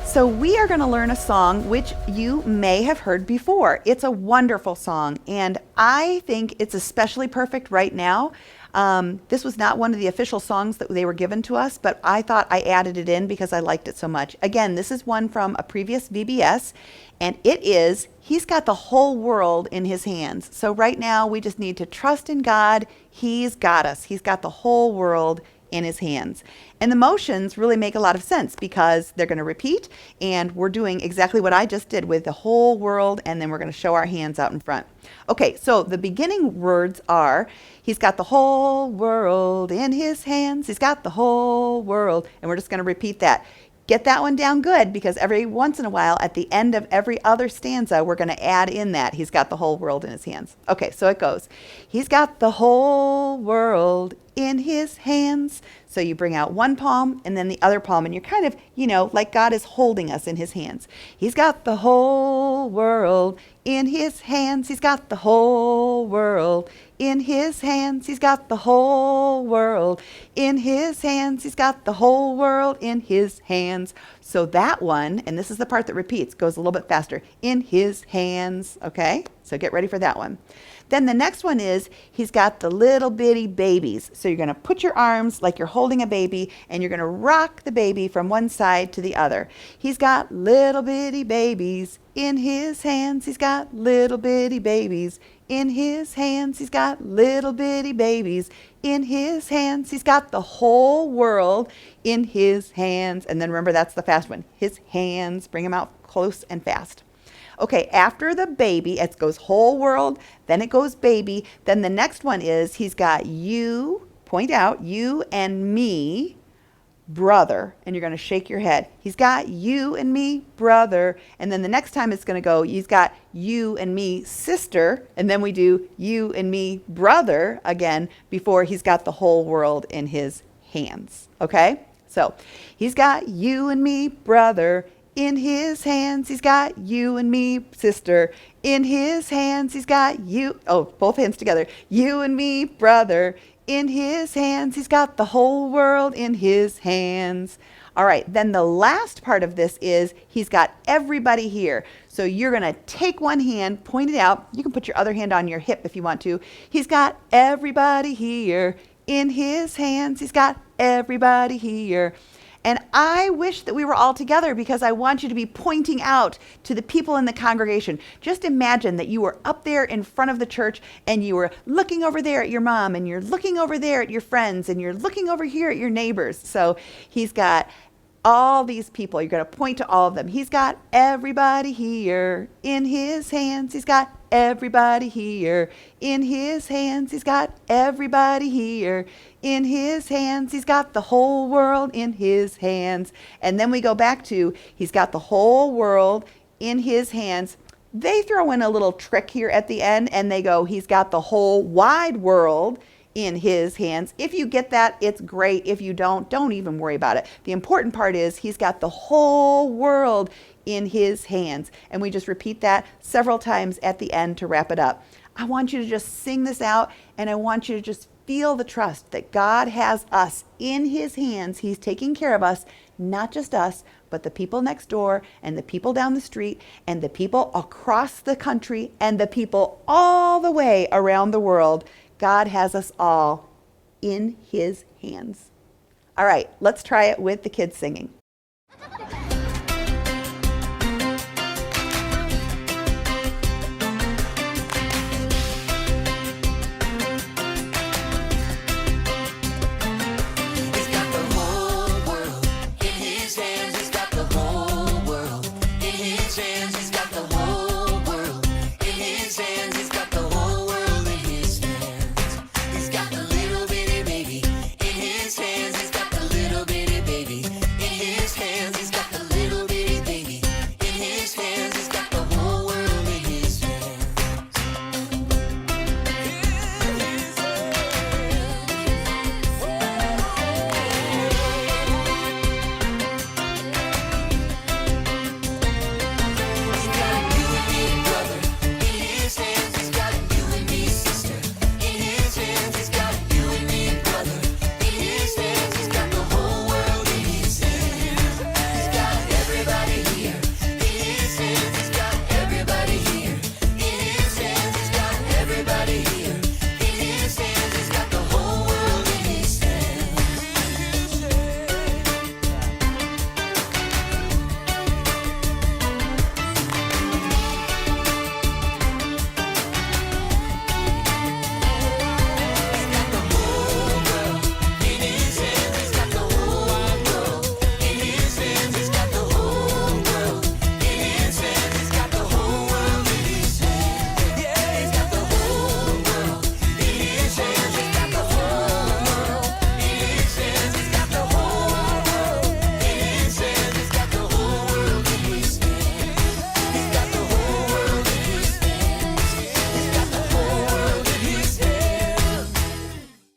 So we are going to learn a song which you may have heard before. It's a wonderful song, and I think it's especially perfect right now. This was not one of the official songs that they were given to us, but I thought I added it in because I liked it so much. Again, this is one from a previous VBS, and it is, He's got the whole world in His hands. So right now, we just need to trust in God. He's got us. He's got the whole world in His hands. And the motions really make a lot of sense because they're going to repeat, and we're doing exactly what I just did with the whole world, and then we're going to show our hands out in front. Okay, so the beginning words are, He's got the whole world in His hands. He's got the whole world. And we're just going to repeat that. Get that one down good, because every once in a while, at the end of every other stanza, we're going to add in that He's got the whole world in His hands. Okay, so it goes, He's got the whole world in His hands. So you bring out one palm and then the other palm, and you're kind of, like God is holding us in His hands. He's got the whole world in His hands. He's got the whole world in His hands. He's got the whole world in His hands. He's got the whole world in His hands. So that one, and this is the part that repeats, goes a little bit faster. In His hands, okay? So get ready for that one. Then the next one is, He's got the little bitty babies. So you're going to put your arms like you're holding a baby, and you're going to rock the baby from one side to the other. He's got little bitty babies in His hands. He's got little bitty babies in His hands. He's got little bitty babies in His hands. He's got the whole world in His hands. And then remember, that's the fast one. His hands. Bring them out close and fast. Okay, after the baby, it goes whole world, then it goes baby. Then the next one is, He's got you, point out, you and me, brother. And you're going to shake your head. He's got you and me, brother. And then the next time it's going to go, He's got you and me, sister. And then we do you and me, brother, again, before He's got the whole world in His hands. Okay? So, He's got you and me, brother, in His hands. He's got you and me, sister, in His hands. He's got you, both hands together, you and me, brother, in His hands. He's got the whole world in His hands. All right, then the last part of this is, He's got everybody here. So you're going to take one hand, point it out. You can put your other hand on your hip if you want to. He's got everybody here in His hands. He's got everybody here. And I wish that we were all together, because I want you to be pointing out to the people in the congregation. Just imagine that you were up there in front of the church, and you were looking over there at your mom, and you're looking over there at your friends, and you're looking over here at your neighbors. So He's got all these people. You're going to point to all of them. He's got everybody here in His hands. He's got everybody here in His hands. He's got everybody here in His hands. He's got the whole world in His hands. And then we go back to, He's got the whole world in His hands. They throw in a little trick here at the end, and they go, He's got the whole wide world in His hands. If you get that, it's great. If you don't even worry about it. The important part is, He's got the whole world in His hands. And we just repeat that several times at the end to wrap it up. I want you to just sing this out, and I want you to just feel the trust that God has us in His hands. He's taking care of us, not just us, but the people next door, and the people down the street, and the people across the country, and the people all the way around the world. God has us all in His hands. All right, let's try it with the kids singing.